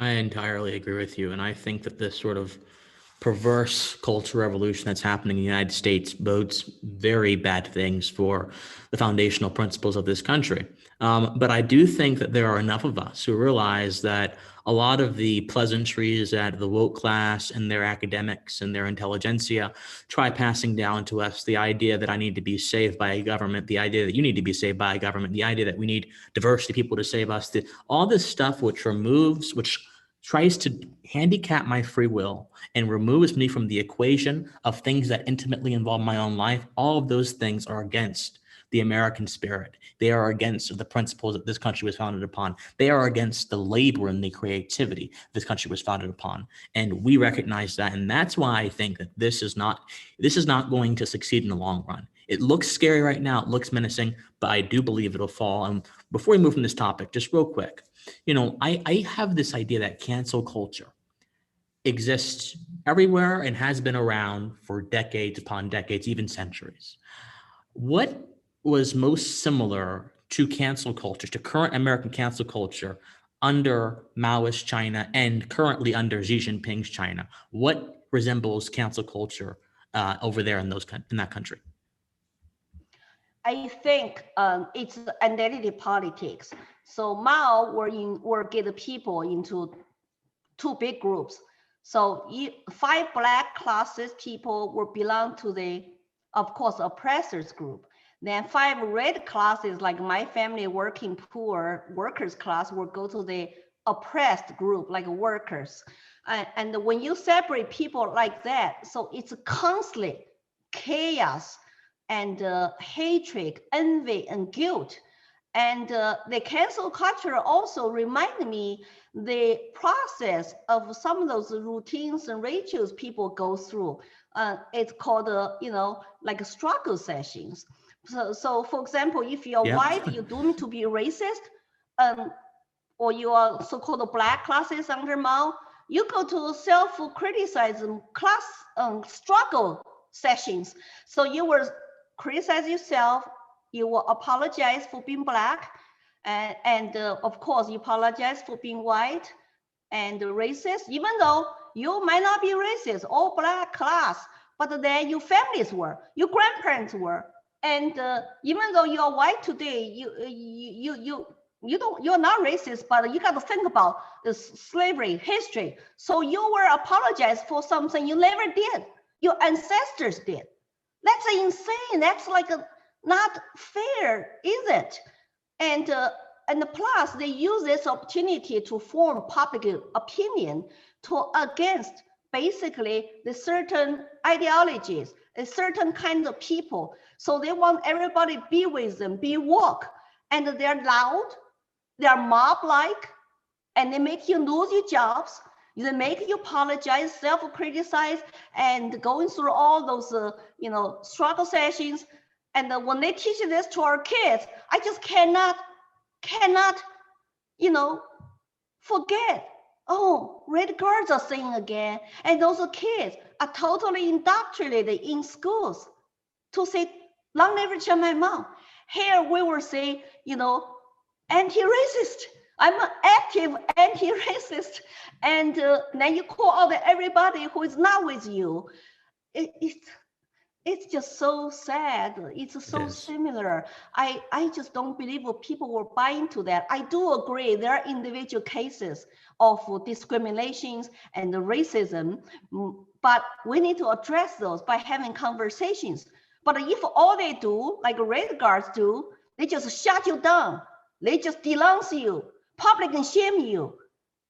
I entirely agree with you. And I think that this sort of perverse cultural revolution that's happening in the United States bodes very bad things for the foundational principles of this country. But I do think that there are enough of us who realize that a lot of the pleasantries that the woke class and their academics and their intelligentsia try passing down to us, the idea that I need to be saved by a government, the idea that you need to be saved by a government, the idea that we need diversity people to save us, all this stuff which tries to handicap my free will and removes me from the equation of things that intimately involve my own life, all of those things are against the American spirit. They are against the principles that this country was founded upon. They are against the labor and the creativity this country was founded upon. And we recognize that. And that's why I think that this is not going to succeed in the long run. It looks scary right now. It looks menacing, but I do believe it'll fall. And before we move from this topic, just real quick, I have this idea that cancel culture exists everywhere and has been around for decades upon decades, even centuries. What was most similar to cancel culture, to current American cancel culture under Maoist China and currently under Xi Jinping's China? What resembles cancel culture over there in that country? I think it's identity politics. So Mao were get the people into two big groups. So five black classes people will belong to the, of course, oppressors group. Then five red classes, like my family, working poor workers class, will go to the oppressed group, like workers. And when you separate people like that, so it's constantly chaos and hatred, envy, and guilt. And the cancel culture also reminded me the process of some of those routines and rituals people go through. It's called, like struggle sessions. So for example, if you're white, you're doomed to be racist, or you are so-called black classes under Mao, you go to self-criticism class struggle sessions. So you will criticize yourself, you will apologize for being black, and of course you apologize for being white and racist, even though you might not be racist or black class, but then your families were, your grandparents were, and even though you're white today, you're not racist, but you got to think about the slavery history. So you were apologized for something you never did, your ancestors did. That's insane. That's like not fair, is it? And plus, they use this opportunity to form public opinion against basically the certain ideologies, a certain kind of people. So they want everybody to be with them, be woke, and they're loud, they're mob-like, and they make you lose your jobs. They make you apologize, self-criticize, and going through all those, struggle sessions. And when they teach this to our kids, I just cannot, forget. Oh, red guards are saying again. And those kids are totally indoctrinated in schools to say, long live Chairman Mao. Here we will say, anti-racist. I'm an active anti-racist. And then you call out everybody who is not with you. It's just so sad. It's so similar. I just don't believe people will buy into that. I do agree there are individual cases of discriminations and racism, but we need to address those by having conversations. But if all they do, like red guards do, they just shut you down. They just denounce you, publicly shame you,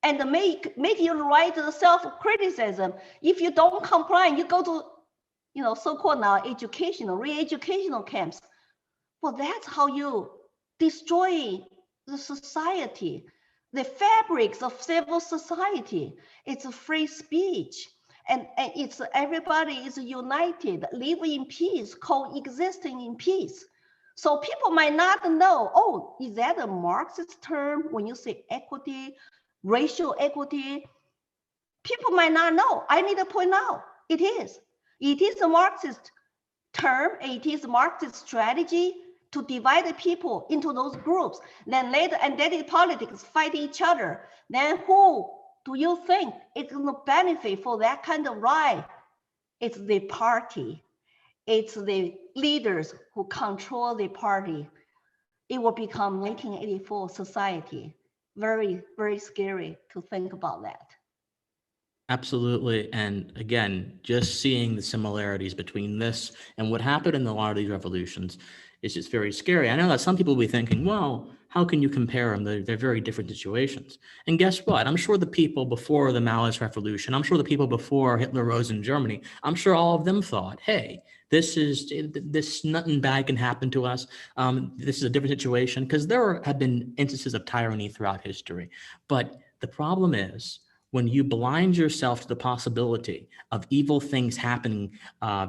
and make you write self-criticism. If you don't comply, you go to so-called now educational, re-educational camps. Well, that's how you destroy the society, the fabrics of civil society. It's a free speech, and it's everybody is united, live in peace, coexisting in peace. So people might not know, oh, is that a Marxist term when you say equity, racial equity? People might not know. I need to point out, it is. It is a Marxist term. It is a Marxist strategy to divide the people into those groups. Then later, identity politics fight each other. Then who do you think it's going to benefit for that kind of right? It's the party. It's the leaders who control the party. It will become 1984 society. Very, very scary to think about that. Absolutely. And again, just seeing the similarities between this and what happened in a lot of these revolutions is just very scary. I know that some people will be thinking, well, how can you compare them? They're very different situations. And guess what? I'm sure the people before the Maoist revolution, I'm sure the people before Hitler rose in Germany, I'm sure all of them thought, hey, this nothing bad can happen to us. This is a different situation, because there have been instances of tyranny throughout history. But the problem is, when you blind yourself to the possibility of evil things happening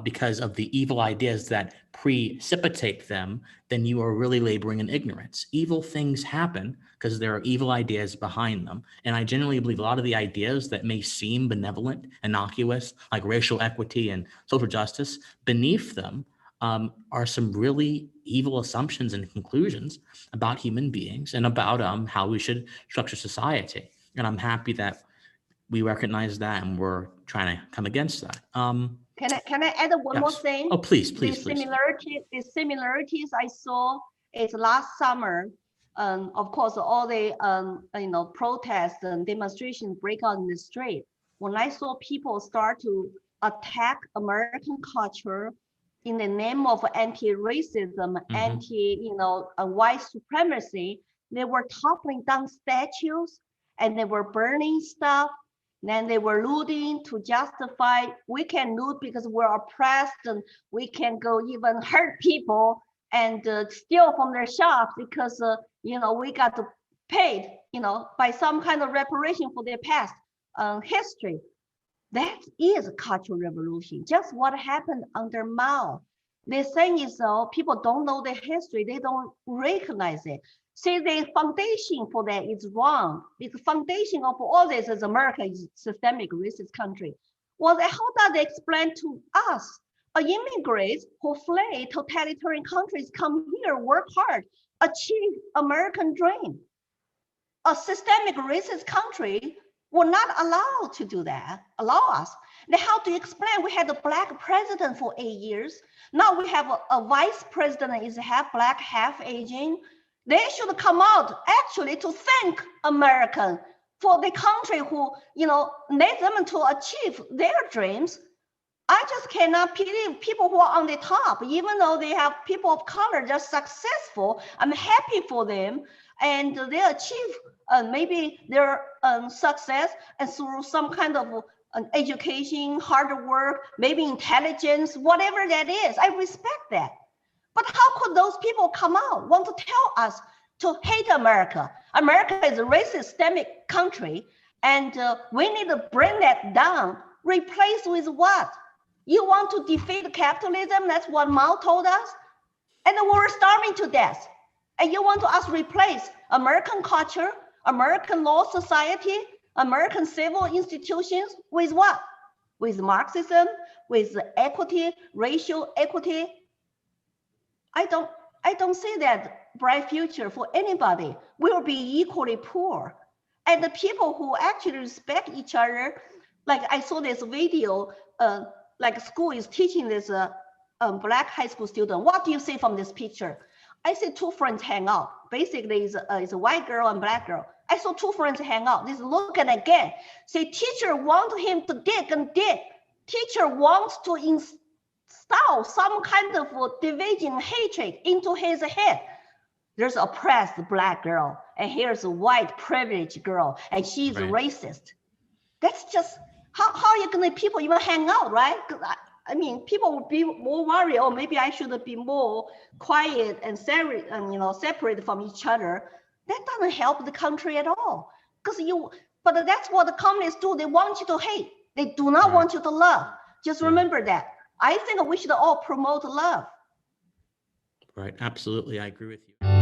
because of the evil ideas that precipitate them, then you are really laboring in ignorance. Evil things happen because there are evil ideas behind them. And I genuinely believe a lot of the ideas that may seem benevolent, innocuous, like racial equity and social justice, beneath them are some really evil assumptions and conclusions about human beings and about how we should structure society. And I'm happy that we recognize that and we're trying to come against that. Can I add one more thing? Oh, please. The similarities I saw is last summer. Of course, all the protests and demonstrations break out in the street. When I saw people start to attack American culture in the name of anti-racism, white supremacy, they were toppling down statues and they were burning stuff. Then they were looting to justify, we can loot because we're oppressed, and we can go even hurt people and steal from their shops because, we got paid, by some kind of reparation for their past history. That is a cultural revolution, just what happened under Mao. The thing is, people don't know the history, they don't recognize it. See, the foundation for that is wrong. The foundation of all this is America is a systemic racist country. Well, how does they explain to us? Immigrants who flee totalitarian countries come here, work hard, achieve American dream. A systemic racist country will not allow to do that, allow us. Then how do you explain? We had a black president for 8 years. Now we have a vice president is half black, half Asian. They should come out actually to thank America for the country who, led them to achieve their dreams. I just cannot believe people who are on the top, even though they have people of color just successful. I'm happy for them, and they achieve maybe their success and through some kind of education, hard work, maybe intelligence, whatever that is. I respect that. But how could those people come out, want to tell us to hate America? America is a racist, systemic country, and we need to bring that down. Replace with what? You want to defeat capitalism? That's what Mao told us. And we're starving to death. And you want us to replace American culture, American law society, American civil institutions with what? With Marxism, with equity, racial equity. I don't see that bright future for anybody. We'll be equally poor. And the people who actually respect each other, like I saw this video, like school is teaching this black high school student. What do you see from this picture? I see two friends hang out. Basically, it's a white girl and black girl. I saw two friends hang out. This looking again. Say, teacher wants him to dig and dig. Teacher wants to install some kind of division, hatred into his head. There's a oppressed black girl, and here's a white privileged girl, and she's racist. That's just, how are you gonna people even hang out, right? I mean, people would be more worried, or maybe I should be more quiet and separated from each other. That doesn't help the country at all. But that's what the communists do. They want you to hate. They do not want you to love. Just remember that. I think we should all promote love. Right, absolutely, I agree with you.